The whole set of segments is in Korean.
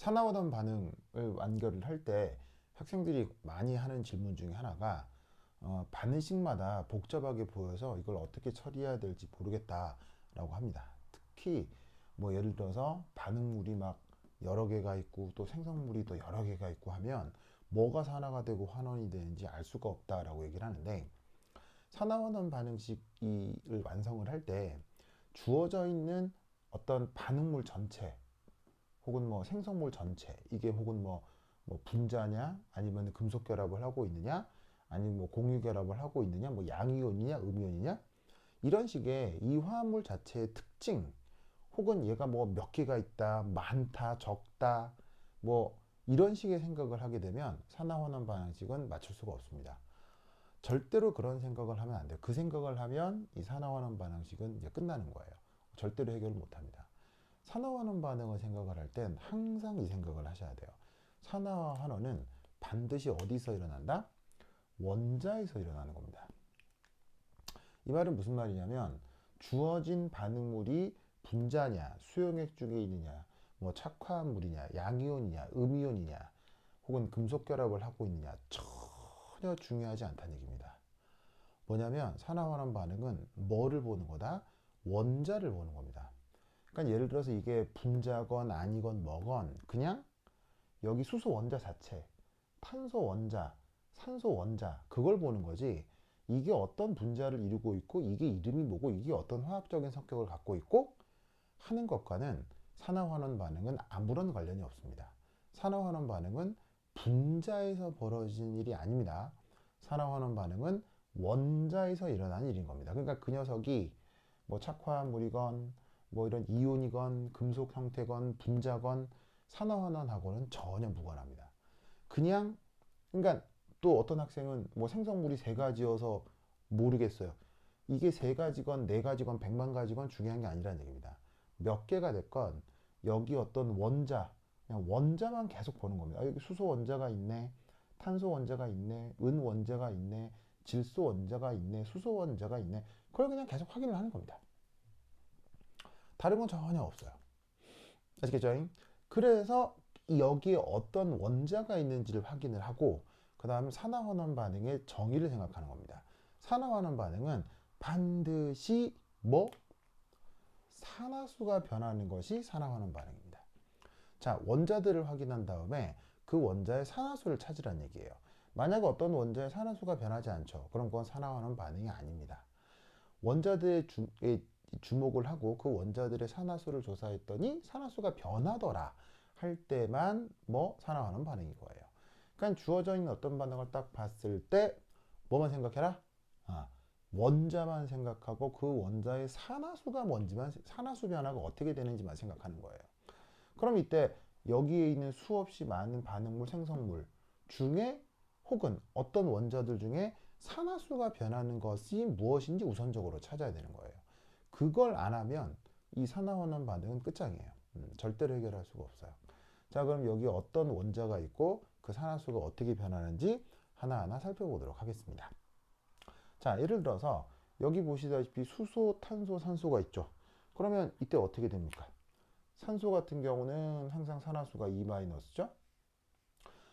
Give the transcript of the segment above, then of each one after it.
산화원원 반응을 완결을 할 때 학생들이 많이 하는 질문 중에 하나가 반응식마다 복잡하게 보여서 이걸 어떻게 처리해야 될지 모르겠다라고 합니다. 특히 뭐 예를 들어서 반응물이 막 여러 개가 있고 또 생성물이 또 여러 개가 있고 하면 뭐가 산화가 되고 환원이 되는지 알 수가 없다라고 얘기를 하는데, 산화환원 반응식을 완성을 할 때 주어져 있는 어떤 반응물 전체 혹은 뭐 생성물 전체, 이게 혹은 뭐 분자냐 아니면 금속 결합을 하고 있느냐 아니면 뭐 공유 결합을 하고 있느냐, 뭐 양이온이냐 음이온이냐, 이런 식의 이 화합물 자체의 특징 혹은 얘가 뭐 몇 개가 있다, 많다, 적다, 뭐 이런 식의 생각을 하게 되면 산화환원 반응식은 맞출 수가 없습니다. 절대로 그런 생각을 하면 안 돼요. 그 생각을 하면 이 산화환원 반응식은 이제 끝나는 거예요. 절대로 해결을 못 합니다. 산화환원 반응을 생각을 할 땐 항상 이 생각을 하셔야 돼요. 산화환원은 반드시 어디서 일어난다? 원자에서 일어나는 겁니다. 이 말은 무슨 말이냐면, 주어진 반응물이 분자냐, 수용액 중에 있느냐, 뭐 착화물이냐, 양이온이냐, 음이온이냐, 혹은 금속 결합을 하고 있느냐, 전혀 중요하지 않다는 얘기입니다. 뭐냐면 산화환원 반응은 뭐를 보는 거다? 원자를 보는 겁니다. 그러니까 예를 들어서 이게 분자건 아니건 뭐건 그냥 여기 수소 원자 자체, 탄소 원자, 산소 원자, 그걸 보는 거지, 이게 어떤 분자를 이루고 있고 이게 이름이 뭐고 이게 어떤 화학적인 성격을 갖고 있고 하는 것과는 산화환원 반응은 아무런 관련이 없습니다. 산화환원 반응은 분자에서 벌어진 일이 아닙니다. 산화환원 반응은 원자에서 일어나는 일인 겁니다. 그러니까 그 녀석이 뭐 착화물이건 뭐 이런 이온이건 금속 형태건 분자건 산화환원하고는 전혀 무관합니다. 그냥, 그러니까 또 어떤 학생은 뭐 생성물이 세 가지여서 모르겠어요. 이게 세 가지건 네 가지건 백만 가지건 중요한 게 아니라는 얘기입니다. 몇 개가 됐건 여기 어떤 원자, 그냥 원자만 계속 보는 겁니다. 아, 여기 수소 원자가 있네, 탄소 원자가 있네, 은 원자가 있네, 질소 원자가 있네, 수소 원자가 있네. 그걸 그냥 계속 확인을 하는 겁니다. 다른 건 전혀 없어요. 아시겠죠? 그래서 여기에 어떤 원자가 있는지를 확인을 하고 그 다음에 산화환원 반응의 정의를 생각하는 겁니다. 산화환원 반응은 반드시 뭐? 산화수가 변하는 것이 산화환원 반응입니다. 자, 원자들을 확인한 다음에 그 원자의 산화수를 찾으라는 얘기예요. 만약 어떤 원자의 산화수가 변하지 않죠. 그럼 그건 산화환원 반응이 아닙니다. 원자들의 주목을 하고 그 원자들의 산화수를 조사했더니 산화수가 변하더라 할 때만 뭐 산화환원 반응인 거예요. 그러니까 주어져 있는 어떤 반응을 딱 봤을 때 뭐만 생각해라? 원자만 생각하고 그 원자의 산화수가 뭔지만, 산화수 변화가 어떻게 되는지만 생각하는 거예요. 그럼 이때 여기에 있는 수없이 많은 반응물, 생성물 중에 혹은 어떤 원자들 중에 산화수가 변하는 것이 무엇인지 우선적으로 찾아야 되는 거예요. 그걸 안 하면 이 산화환원 반응은 끝장이에요. 절대로 해결할 수가 없어요. 자, 그럼 여기 어떤 원자가 있고 그 산화수가 어떻게 변하는지 하나하나 살펴보도록 하겠습니다. 자, 예를 들어서 여기 보시다시피 수소, 탄소, 산소가 있죠. 그러면 이때 어떻게 됩니까? 산소 같은 경우는 항상 산화수가 2-죠.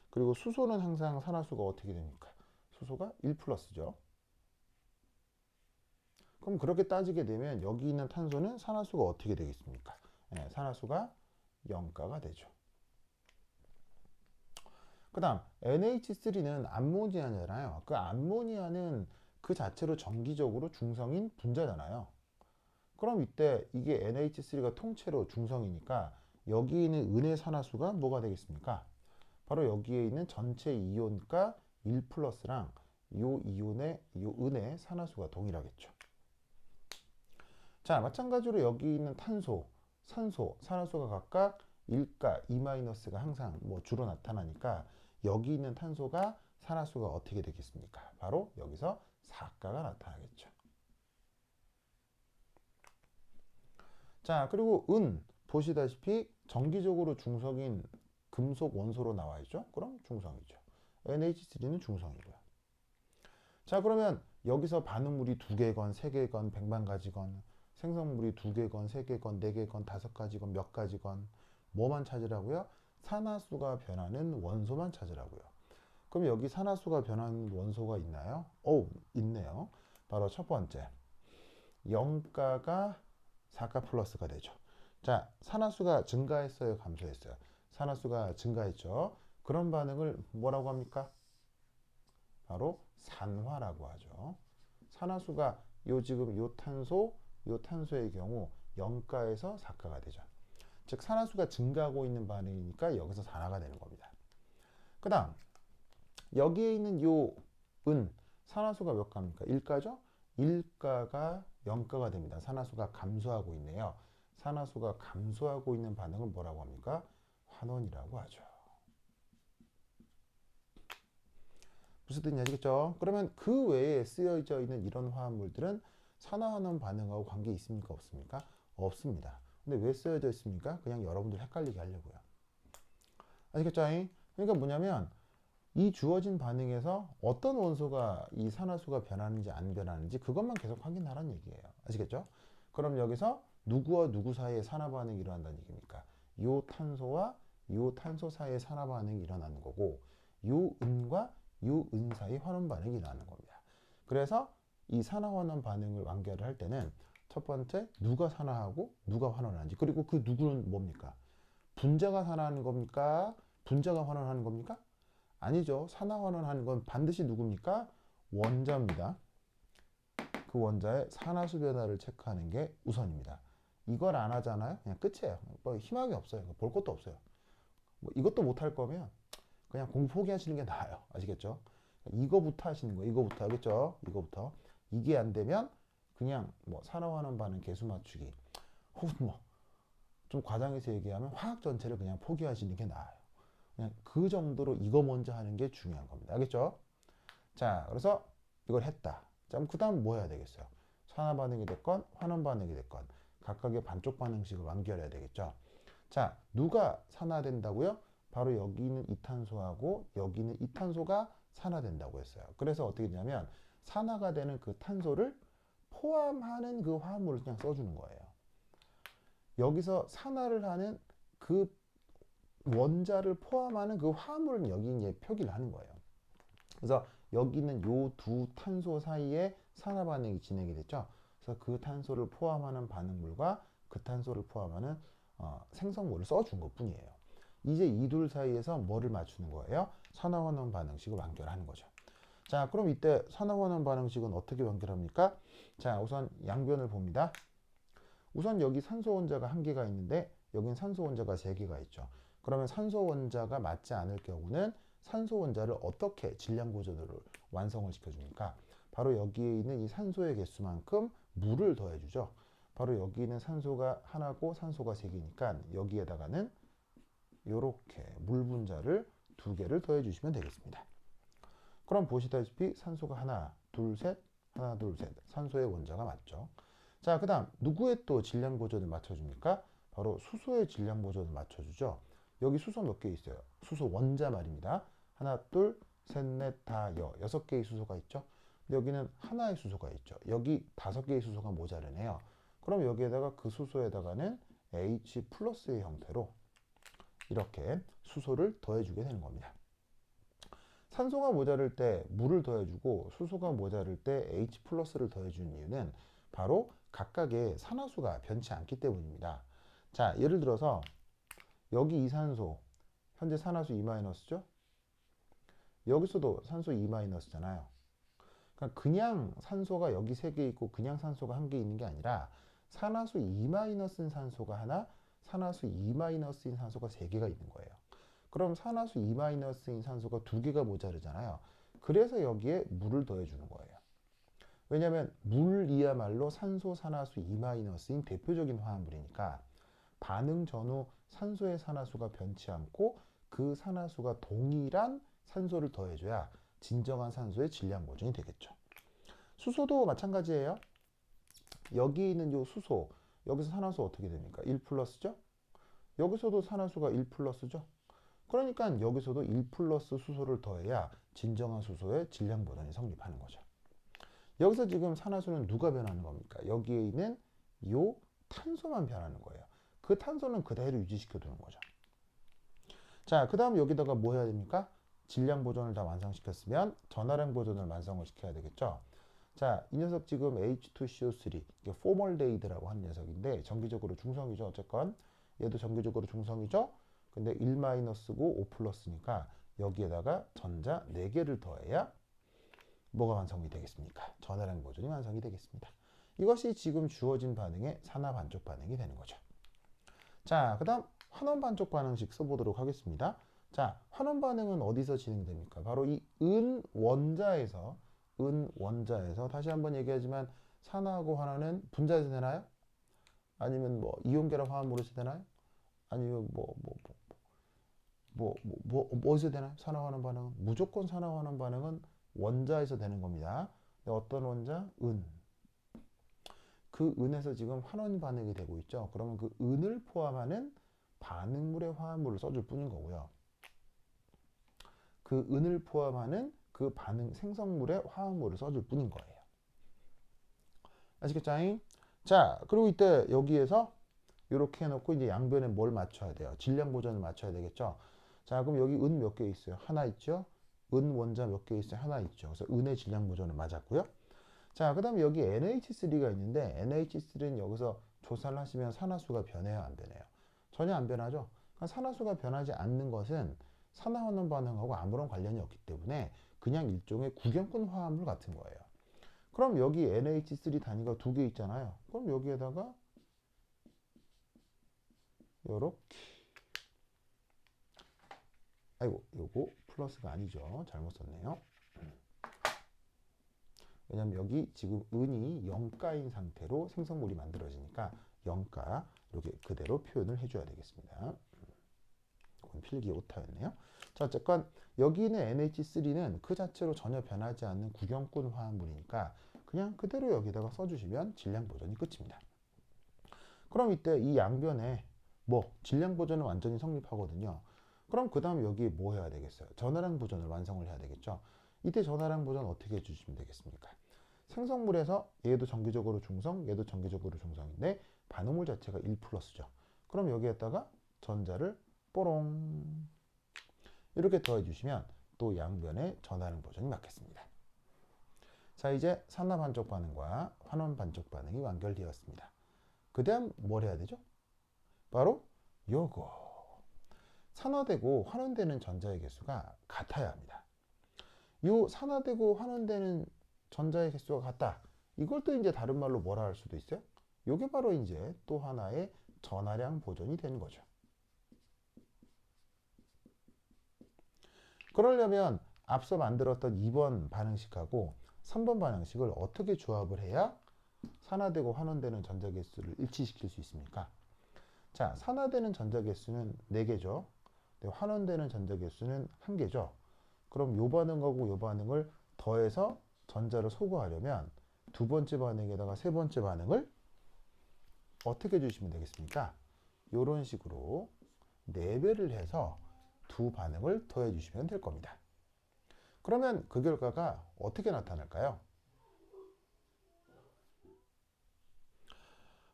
그리고 수소는 항상 산화수가 어떻게 됩니까? 수소가 1+죠. 그럼 그렇게 따지게 되면 여기 있는 탄소는 산화수가 어떻게 되겠습니까? 산화수가 0가가 되죠. 그 다음 NH3는 암모니아잖아요. 그 암모니아는 그 자체로 정기적으로 중성인 분자잖아요. 그럼 이때 이게 NH3가 통째로 중성이니까 여기 있는 은의 산화수가 뭐가 되겠습니까? 바로 여기에 있는 전체 이온가 1+랑 요 이온의 요 은의 산화수가 동일하겠죠. 자, 마찬가지로 여기 있는 탄소, 산소, 산화수가 각각 1가, 2-가 항상 뭐 주로 나타나니까 여기 있는 탄소가 산화수가 어떻게 되겠습니까? 바로 여기서 4가가 나타나겠죠. 자, 그리고 은 보시다시피 정기적으로 중성인 금속 원소로 나와 있죠. 그럼 중성이죠. NH3는 중성이고요. 자, 그러면 여기서 반응물이 2개건 3개건 100만 가지건 생성물이 2개건 3개건 4개건 5가지건 몇 가지건 뭐만 찾으라고요? 산화수가 변하는 원소만 찾으라고요. 그럼 여기 산화수가 변하는 원소가 있나요? 있네요. 바로 첫 번째, 영가가 4가 플러스가 되죠. 자, 산화수가 증가했어요, 감소했어요? 산화수가 증가했죠. 그런 반응을 뭐라고 합니까? 바로 산화라고 하죠. 산화수가 지금 요 탄소의 경우 0가에서 4가가 되죠. 즉 산화수가 증가하고 있는 반응이니까 여기서 산화가 되는 겁니다. 그 다음 여기에 있는 요 산화수가 몇 가입니까? 1가죠? 1가가 0가가 됩니다. 산화수가 감소하고 있네요. 산화수가 감소하고 있는 반응을 뭐라고 합니까? 환원이라고 하죠. 무슨 뜻인지 아시겠죠? 그러면 그 외에 쓰여져 있는 이런 화합물들은 산화환원 반응하고 관계 있습니까? 없습니까? 없습니다. 근데 왜 쓰여져 있습니까? 그냥 여러분들 헷갈리게 하려고요. 아시겠죠? 그러니까 뭐냐면 이 주어진 반응에서 어떤 원소가 이 산화수가 변하는지 안 변하는지 그것만 계속 확인하라는 얘기예요. 아시겠죠? 그럼 여기서 누구와 누구 사이에 산화 반응이 일어난다는 얘기입니까? 요 탄소와 요 탄소 사이에 산화 반응이 일어나는 거고 요 은과 요 은 사이 환원 반응이 일어나는 겁니다. 그래서 이 산화 환원 반응을 완결을 할 때는 첫 번째 누가 산화하고 누가 환원하는지, 그리고 그 누구는 뭡니까? 분자가 산화하는 겁니까? 분자가 환원하는 겁니까? 아니죠. 산화 환원하는 건 반드시 누굽니까? 원자입니다. 그 원자의 산화수 변화를 체크하는 게 우선입니다. 이걸 안 하잖아요. 그냥 끝이에요. 뭐 희망이 없어요. 볼 것도 없어요. 뭐 이것도 못 할 거면 그냥 공부 포기하시는 게 나아요. 아시겠죠? 이거부터 하시는 거예요. 이거부터. 알겠죠? 이거부터. 이게 안 되면 그냥 뭐 산화환원 반응 개수 맞추기, 혹은 뭐 좀 과장해서 얘기하면 화학 전체를 그냥 포기하시는 게 나아요. 그냥 그 정도로 이거 먼저 하는 게 중요한 겁니다. 알겠죠? 자, 그래서 이걸 했다. 자, 그 다음 뭐 해야 되겠어요? 산화 반응이 됐건 환원 반응이 됐건 각각의 반쪽 반응식을 완결해야 되겠죠? 자, 누가 산화된다고요? 바로 여기 있는 이 탄소하고 여기 있는 이 탄소가 산화된다고 했어요. 그래서 어떻게 되냐면 산화가 되는 그 탄소를 포함하는 그 화합물을 그냥 써주는 거예요. 여기서 산화를 하는 그 원자를 포함하는 그 화합물은 여기 이제 표기를 하는 거예요. 그래서 여기 있는 요 두 탄소 사이에 산화 반응이 진행이 됐죠. 그래서 그 탄소를 포함하는 반응물과 그 탄소를 포함하는 생성물을 써준 것 뿐이에요. 이제 이 둘 사이에서 뭐를 맞추는 거예요? 산화환원 반응식을 완결하는 거죠. 자, 그럼 이때 산화환원 반응식은 어떻게 완결합니까? 자, 우선 양변을 봅니다. 우선 여기 산소 원자가 1개가 있는데 여긴 산소 원자가 3개가 있죠. 그러면 산소 원자가 맞지 않을 경우는 산소 원자를 어떻게 질량 보존으로 완성을 시켜줍니까? 바로 여기에 있는 이 산소의 개수만큼 물을 더해주죠. 바로 여기 있는 산소가 하나고 산소가 3개니까 여기에다가는 이렇게 물 분자를 2개를 더해주시면 되겠습니다. 그럼 보시다시피 산소가 하나, 둘, 셋, 하나, 둘, 셋. 산소의 원자가 맞죠. 자, 그 다음 누구의 또 질량 보존을 맞춰줍니까? 바로 수소의 질량 보존을 맞춰주죠. 여기 수소 몇 개 있어요? 수소 원자 말입니다. 하나, 둘, 셋, 넷, 다, 6개의 수소가 있죠. 근데 여기는 하나의 수소가 있죠. 여기 5개의 수소가 모자르네요. 그럼 여기에다가 그 수소에다가는 H 플러스의 형태로 이렇게 수소를 더해주게 되는 겁니다. 산소가 모자랄 때 물을 더해주고 수소가 모자랄 때 H 플러스를 더해주는 이유는 바로 각각의 산화수가 변치 않기 때문입니다. 자, 예를 들어서 여기 이산소 현재 산화수 2-죠? 여기서도 산소 2-잖아요. 그러니까 그냥 산소가 여기 3개 있고 그냥 산소가 1개 있는 게 아니라 산화수 2-인 산소가 하나, 산화수 2-인 산소가 3개가 있는 거예요. 그럼 산화수 2-인 산소가 2개가 모자르잖아요. 그래서 여기에 물을 더해주는 거예요. 왜냐하면 물이야말로 산소 산화수 2-인 대표적인 화합물이니까 반응 전후 산소의 산화수가 변치 않고 그 산화수가 동일한 산소를 더해줘야 진정한 산소의 질량 보존이 되겠죠. 수소도 마찬가지예요. 여기 있는 요 수소, 여기서 산화수 어떻게 됩니까? 1 플러스죠? 여기서도 산화수가 1 플러스죠? 그러니까 여기서도 1 플러스 수소를 더해야 진정한 수소의 질량 보존이 성립하는 거죠. 여기서 지금 산화수는 누가 변하는 겁니까? 여기에 있는 요 탄소만 변하는 거예요. 그 탄소는 그대로 유지시켜 두는 거죠. 자, 그 다음 여기다가 뭐 해야 됩니까? 질량 보존을 다 완성시켰으면 전화량 보존을 완성을 시켜야 되겠죠. 자, 이 녀석 지금 H2CO3, 이게 포멀데이드라고 하는 녀석인데 정기적으로 중성이죠. 어쨌건 얘도 정기적으로 중성이죠. 근데 1-고 5 플러스니까 여기에다가 전자 4개를 더해야 뭐가 완성이 되겠습니까? 전화량 보존이 완성이 되겠습니다. 이것이 지금 주어진 반응의 산화 반쪽 반응이 되는 거죠. 자, 그 다음 환원 반쪽 반응식 써보도록 하겠습니다. 자, 환원 반응은 어디서 진행됩니까? 바로 이 은원자에서 다시 한번 얘기하지만 산화하고 환원은 분자에서 되나요? 아니면 뭐 이온결합 화합물에서 되나요? 아니면 어디서 되나요? 산화환원 반응은 무조건 산화환원 반응은 원자에서 되는 겁니다. 어떤 원자? 은. 그 은에서 지금 환원 반응이 되고 있죠. 그러면 그 은을 포함하는 반응물의 화합물을 써줄 뿐인 거고요. 그 은을 포함하는 그 반응 생성물의 화합물을 써줄 뿐인 거예요. 아시겠죠? 자, 그리고 이때 여기에서 이렇게 해놓고 이제 양변에 뭘 맞춰야 돼요? 질량 보존을 맞춰야 되겠죠. 자, 그럼 여기 은 몇 개 있어요? 하나 있죠. 은 원자 몇 개 있어요? 하나 있죠. 그래서 은의 질량 보존을 맞았고요. 자, 그 다음에 여기 NH3가 있는데 NH3는 여기서 조사를 하시면 산화수가 변해요, 안 변해요? 전혀 안 변하죠. 그러니까 산화수가 변하지 않는 것은 산화환원 반응하고 아무런 관련이 없기 때문에 그냥 일종의 구경꾼 화합물 같은 거예요. 그럼 여기 NH3 단위가 2개 있잖아요. 그럼 여기에다가 요렇게, 아이고 요거 플러스가 아니죠. 잘못 썼네요. 왜냐면 여기 지금 은이 0가인 상태로 생성물이 만들어지니까 0가 이렇게 그대로 표현을 해줘야 되겠습니다. 이건 필기 오타였네요. 자, 어쨌건 여기는 NH3는 그 자체로 전혀 변하지 않는 구경꾼 화합물이니까 그냥 그대로 여기다가 써주시면 질량 보존이 끝입니다. 그럼 이때 이 양변에 뭐 질량 보존은 완전히 성립하거든요. 그럼 그 다음 여기에 뭐 해야 되겠어요? 전화량 보존을 완성을 해야 되겠죠. 이때 전화량 보존 어떻게 해주시면 되겠습니까? 생성물에서 얘도 정기적으로 중성, 얘도 정기적으로 중성인데 반응물 자체가 1 플러스죠. 그럼 여기에다가 전자를 뽀롱 이렇게 더해주시면 또 양변에 전화량 보존이 맞겠습니다. 자, 이제 산화 반쪽 반응과 환원 반쪽 반응이 완결되었습니다. 그 다음 뭘 해야 되죠? 바로 요거. 산화되고 환원되는 전자의 개수가 같아야 합니다. 요 산화되고 환원되는 전자의 개수가 같다. 이걸 또 이제 다른 말로 뭐라 할 수도 있어요? 요게 바로 이제 또 하나의 전화량 보존이 되는 거죠. 그러려면 앞서 만들었던 2번 반응식하고 3번 반응식을 어떻게 조합을 해야 산화되고 환원되는 전자 개수를 일치시킬 수 있습니까? 자, 산화되는 전자 개수는 4개죠. 환원되는 전자 개수는 1개죠. 그럼 요 반응하고 요 반응을 더해서 전자를 소거하려면 두 번째 반응에다가 세 번째 반응을 어떻게 해주시면 되겠습니까? 이런 식으로 4배를 해서 두 반응을 더해 주시면 될 겁니다. 그러면 그 결과가 어떻게 나타날까요?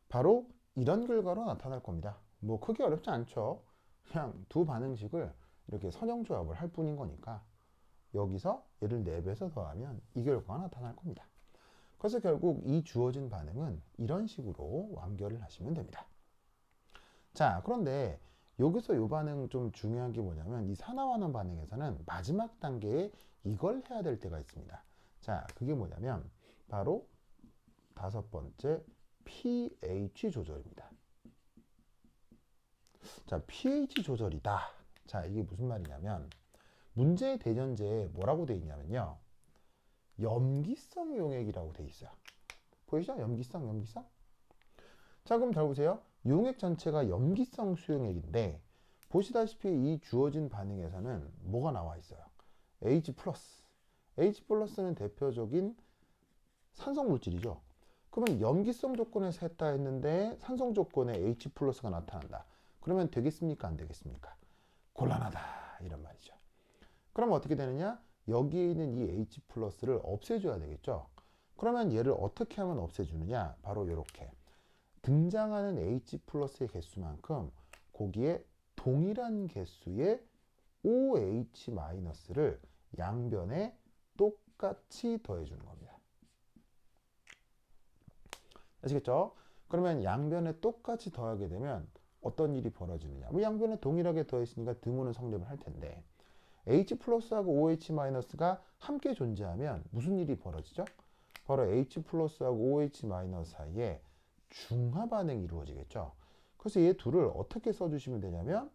바로 이런 결과로 나타날 겁니다. 뭐 크게 어렵지 않죠. 그냥 두 반응식을 이렇게 선형조합을 할 뿐인 거니까 여기서 얘를 4배에서 더하면 이 결과가 나타날 겁니다. 그래서 결국 이 주어진 반응은 이런 식으로 완결을 하시면 됩니다. 자, 그런데 여기서 이 반응 좀 중요한 게 뭐냐면 이 산화환원 반응에서는 마지막 단계에 이걸 해야 될 때가 있습니다. 자, 그게 뭐냐면 바로 5번째 pH 조절입니다. 자, pH 조절이다. 자, 이게 무슨 말이냐면 문제의 대전제에 뭐라고 돼 있냐면요. 염기성 용액이라고 돼 있어요. 보이시죠? 염기성. 자, 그럼 잘 보세요. 용액 전체가 염기성 수용액인데 보시다시피 이 주어진 반응에서는 뭐가 나와 있어요? H+. H+는 대표적인 산성 물질이죠. 그러면 염기성 조건에서 했다 했는데 산성 조건에 H+가 나타난다. 그러면 되겠습니까? 안 되겠습니까? 곤란하다. 이런 말이죠. 그럼 어떻게 되느냐? 여기에 있는 이 H+를 없애줘야 되겠죠. 그러면 얘를 어떻게 하면 없애주느냐? 바로 이렇게. 등장하는 H+의 개수만큼 거기에 동일한 개수의 OH-를 양변에 똑같이 더해주는 겁니다. 아시겠죠? 그러면 양변에 똑같이 더하게 되면 어떤 일이 벌어지느냐? 뭐 양변에 동일하게 더했으니까 등호는 성립을 할 텐데 H 플러스하고 OH-가 함께 존재하면 무슨 일이 벌어지죠? 바로 H 플러스하고 OH 마이너스 사이에 중화 반응이 이루어지겠죠. 그래서 얘 둘을 어떻게 써주시면 되냐면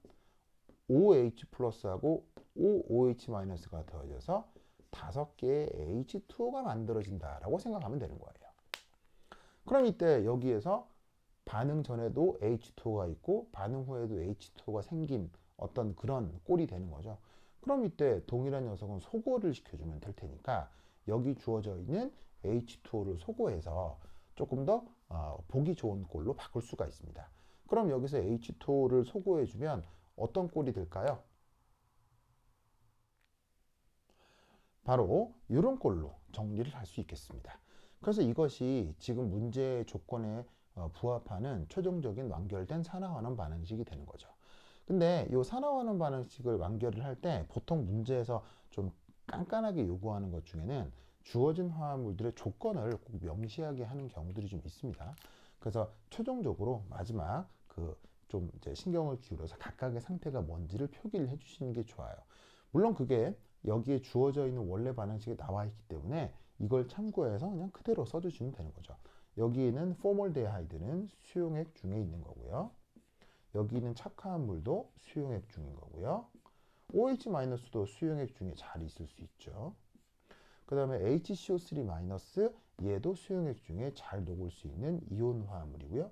OH 플러스하고 OH 마이너스가 더해져서 5개의 H2O가 만들어진다라고 생각하면 되는 거예요. 그럼 이때 여기에서 반응 전에도 H2O가 있고 반응 후에도 H2O가 생긴 어떤 그런 꼴이 되는 거죠. 그럼 이때 동일한 녀석은 소거를 시켜주면 될 테니까 여기 주어져 있는 H2O를 소거해서 조금 더 보기 좋은 꼴로 바꿀 수가 있습니다. 그럼 여기서 H2O를 소거해주면 어떤 꼴이 될까요? 바로 이런 꼴로 정리를 할 수 있겠습니다. 그래서 이것이 지금 문제 조건에 부합하는 최종적인 완결된 산화환원 반응식이 되는 거죠. 근데 이 산화환원 반응식을 완결을 할 때 보통 문제에서 좀 깐깐하게 요구하는 것 중에는 주어진 화합물들의 조건을 꼭 명시하게 하는 경우들이 좀 있습니다. 그래서 최종적으로 마지막 좀 이제 신경을 기울여서 각각의 상태가 뭔지를 표기를 해주시는 게 좋아요. 물론 그게 여기에 주어져 있는 원래 반응식이 나와 있기 때문에 이걸 참고해서 그냥 그대로 써주시면 되는 거죠. 여기에는 포멀데하이드는 수용액 중에 있는 거고요. 여기 있는 착화한 물도 수용액 중인 거고요. OH-도 수용액 중에 잘 있을 수 있죠. 그 다음에 HCO3- 얘도 수용액 중에 잘 녹을 수 있는 이온 화합물이고요.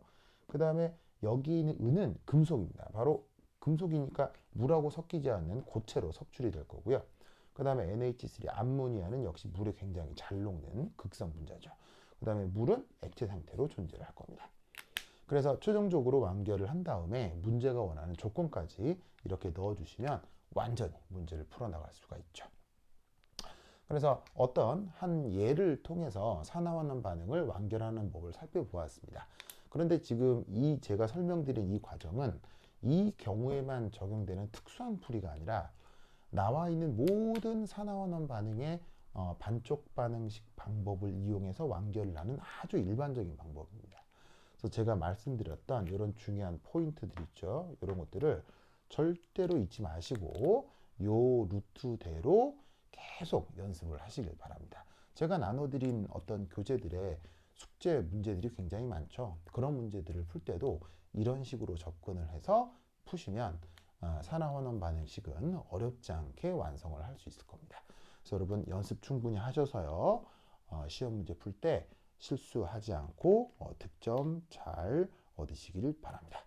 그 다음에 여기 있는 은은 금속입니다. 바로 금속이니까 물하고 섞이지 않는 고체로 석출이 될 거고요. 그 다음에 NH3 암모니아는 역시 물에 굉장히 잘 녹는 극성 분자죠. 그 다음에 물은 액체 상태로 존재를 할 겁니다. 그래서 최종적으로 완결을 한 다음에 문제가 원하는 조건까지 이렇게 넣어주시면 완전히 문제를 풀어나갈 수가 있죠. 그래서 어떤 한 예를 통해서 산화환원 반응을 완결하는 법을 살펴보았습니다. 그런데 지금 제가 설명드린 이 과정은 이 경우에만 적용되는 특수한 풀이가 아니라 나와 있는 모든 산화환원 반응의 반쪽 반응식 방법을 이용해서 완결을 하는 아주 일반적인 방법입니다. 그래서 제가 말씀드렸던 이런 중요한 포인트들 있죠. 이런 것들을 절대로 잊지 마시고 요 루트대로 계속 연습을 하시길 바랍니다. 제가 나눠드린 어떤 교재들의 숙제 문제들이 굉장히 많죠. 그런 문제들을 풀 때도 이런 식으로 접근을 해서 푸시면 산화환원 반응식은 어렵지 않게 완성을 할 수 있을 겁니다. 그래서 여러분 연습 충분히 하셔서요. 시험 문제 풀 때 실수하지 않고 득점 잘 얻으시길 바랍니다.